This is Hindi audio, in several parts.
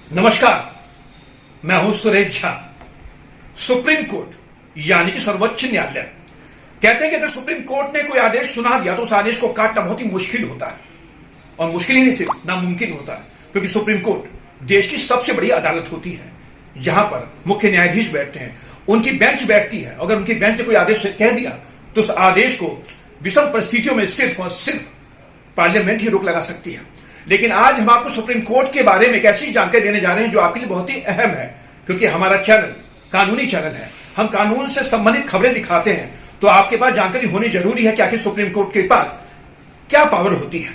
नमस्कार, मैं हूं सुरेश झा। सुप्रीम कोर्ट यानी कि सर्वोच्च न्यायालय कहते हैं कि अगर सुप्रीम कोर्ट ने कोई आदेश सुना दिया तो उस आदेश को काटना बहुत ही मुश्किल होता है, और मुश्किल ही नहीं सिर्फ नामुमकिन होता है, क्योंकि सुप्रीम कोर्ट देश की सबसे बड़ी अदालत होती है, जहां पर मुख्य न्यायाधीश बैठते हैं, उनकी बेंच बैठती है। अगर उनकी बेंच ने कोई आदेश कह दिया तो उस आदेश को विषम परिस्थितियों में सिर्फ और सिर्फ पार्लियामेंट ही रोक लगा सकती है। लेकिन आज हम आपको सुप्रीम कोर्ट के बारे में एक ऐसी जानकारी देने जा रहे हैं जो आपके लिए बहुत ही अहम है, क्योंकि हमारा चैनल कानूनी चैनल है। हम कानून से संबंधित खबरें दिखाते हैं, तो आपके पास जानकारी होनी जरूरी है कि आखिर सुप्रीम कोर्ट के पास क्या पावर होती है।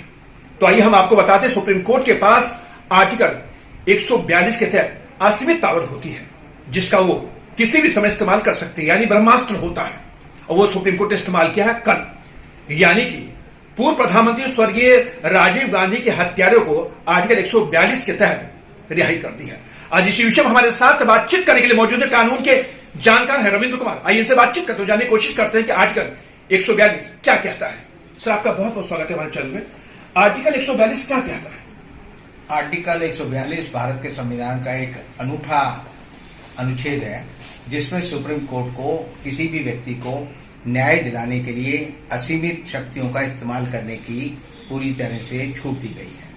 तो आइए हम आपको बताते हैं, सुप्रीम कोर्ट के पास आर्टिकल 142 के तहत असीमित पावर होती है, जिसका वो किसी भी समय इस्तेमाल कर सकते हैं, यानी ब्रह्मास्त्र होता है। और वो सुप्रीम कोर्ट ने इस्तेमाल किया है कल, यानी कि पूर्व प्रधानमंत्री स्वर्गीय राजीव गांधी के हत्यारों को आर्टिकल 142 के तहत रिहाई कर दी है। आज इसी विषय में हमारे साथ बातचीत करने के लिए मौजूद है कानून के जानकार है रविंद्र कुमार। आइए इनसे बातचीत करते हुए जानने की कोशिश करते हैं कि आर्टिकल 142 क्या कहता है। सर, आपका बहुत बहुत स्वागत है हमारे चैनल में। आर्टिकल 142 क्या कहता है? आर्टिकल 142 भारत के संविधान का एक अनूठा अनुच्छेद है, जिसमें सुप्रीम कोर्ट को किसी भी व्यक्ति को न्याय दिलाने के लिए असीमित शक्तियों का इस्तेमाल करने की पूरी तरह से छूट दी गई है।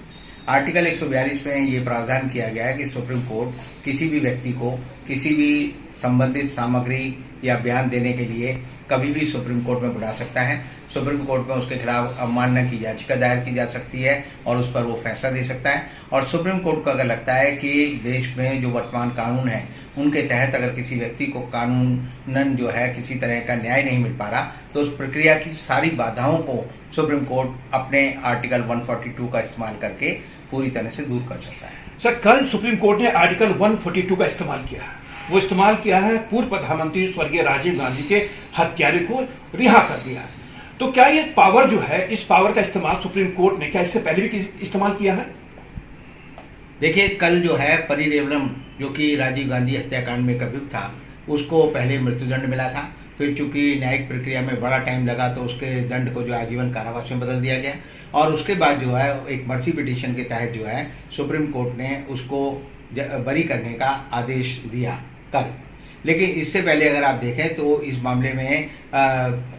आर्टिकल 142 में ये प्रावधान किया गया है कि सुप्रीम कोर्ट किसी भी व्यक्ति को किसी भी संबंधित सामग्री या बयान देने के लिए कभी भी सुप्रीम कोर्ट में बुला सकता है। सुप्रीम कोर्ट में उसके खिलाफ अवमानना की याचिका दायर की जा सकती है और उस पर वो फैसला दे सकता है। और सुप्रीम कोर्ट को अगर लगता है कि देश में जो वर्तमान कानून है उनके तहत अगर किसी व्यक्ति को कानूनन जो है किसी तरह का न्याय नहीं मिल पा रहा, तो उस प्रक्रिया की सारी बाधाओं को सुप्रीम कोर्ट अपने आर्टिकल 142 का इस्तेमाल करके पूरी तरह से दूर कर सकता है। सर, कल सुप्रीम कोर्ट ने आर्टिकल 142 का इस्तेमाल किया है। वो इस्तेमाल किया है पूर्व प्रधानमंत्री स्वर्गीय राजीव गांधी के हत्यारे को रिहा कर दिया है। तो क्या ये पावर जो है, इस पावर का इस्तेमाल सुप्रीम कोर्ट ने क्या इससे पहले भी इस्तेमाल किया है? देखिए, कल जो है परिरेवलम, जो कि राजीव गांधी हत्याकांड में अभियुक्त था, उसको पहले मृत्युदंड मिला था। फिर चूंकि न्यायिक प्रक्रिया में बड़ा टाइम लगा तो उसके दंड को जो आजीवन कारावास में बदल दिया गया, और उसके बाद जो है एक मर्सी पिटीशन के तहत जो है सुप्रीम कोर्ट ने उसको बरी करने का आदेश दिया कल। लेकिन इससे पहले अगर आप देखें तो इस मामले में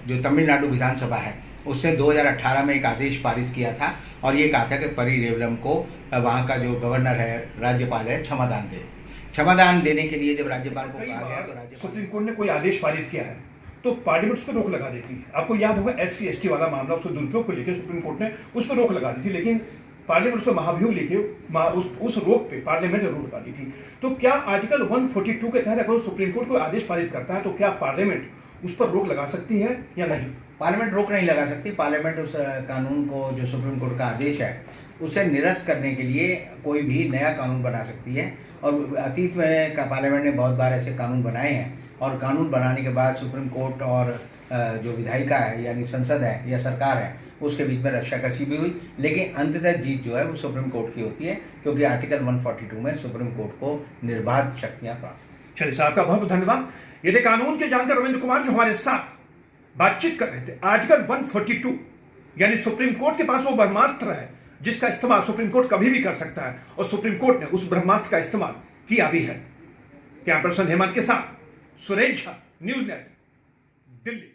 जो तमिलनाडु विधानसभा है उसने 2018 में एक आदेश पारित किया था, और ये कहा था कि परिरेवलम को वहाँ का जो गवर्नर है, राज्यपाल है, क्षमादान देने के लिए जब राज्यपाल को कहा गया तो राज्यपाल सुप्रीम कोर्ट ने कोई आदेश पारित किया है तो पार्लियामेंट उस पर रोक लगा देती है। आपको याद होगा SC/ST वाला मामला, उसके दुरुपयोग को लेकर सुप्रीम कोर्ट ने उस पर रोक लगा दी थी, लेकिन पार्लियामेंट उस पर महाभियोग लेके उस रोक पे पार्लियामेंट ने रोक लगा दी थी। तो क्या आर्टिकल 142 के तहत अगर सुप्रीम कोर्ट कोई आदेश पारित करता है तो क्या पार्लियामेंट उस पर रोक लगा सकती है या नहीं? पार्लियामेंट रोक नहीं लगा सकती। पार्लियामेंट उस कानून को, जो सुप्रीम कोर्ट का आदेश है, उसे निरस्त करने के लिए कोई भी नया कानून बना सकती है। और अतीत में पार्लियामेंट ने बहुत बार ऐसे कानून बनाए हैं, और कानून बनाने के बाद सुप्रीम कोर्ट और जो विधायिका है यानी संसद है या सरकार है, उसके बीच में रस्साकशी भी हुई, लेकिन अंततः जीत जो है वो सुप्रीम कोर्ट की होती है, क्योंकि आर्टिकल 142 में सुप्रीम कोर्ट को निर्बाध शक्तियां प्राप्त। चलिए साहब, का बहुत बहुत धन्यवाद। ये थे कानून के जानकार रविंद्र कुमार, जो हमारे साथ बातचीत कर रहे थे। आर्टिकल 142 यानी सुप्रीम कोर्ट के पास वो ब्रह्मास्त्र है जिसका इस्तेमाल सुप्रीम कोर्ट कभी भी कर सकता है, और सुप्रीम कोर्ट ने उस ब्रह्मास्त्र का इस्तेमाल किया भी है। कैमरा पर्सन हेमंत के साथ सुरेश झा, न्यूज़ नेट, दिल्ली।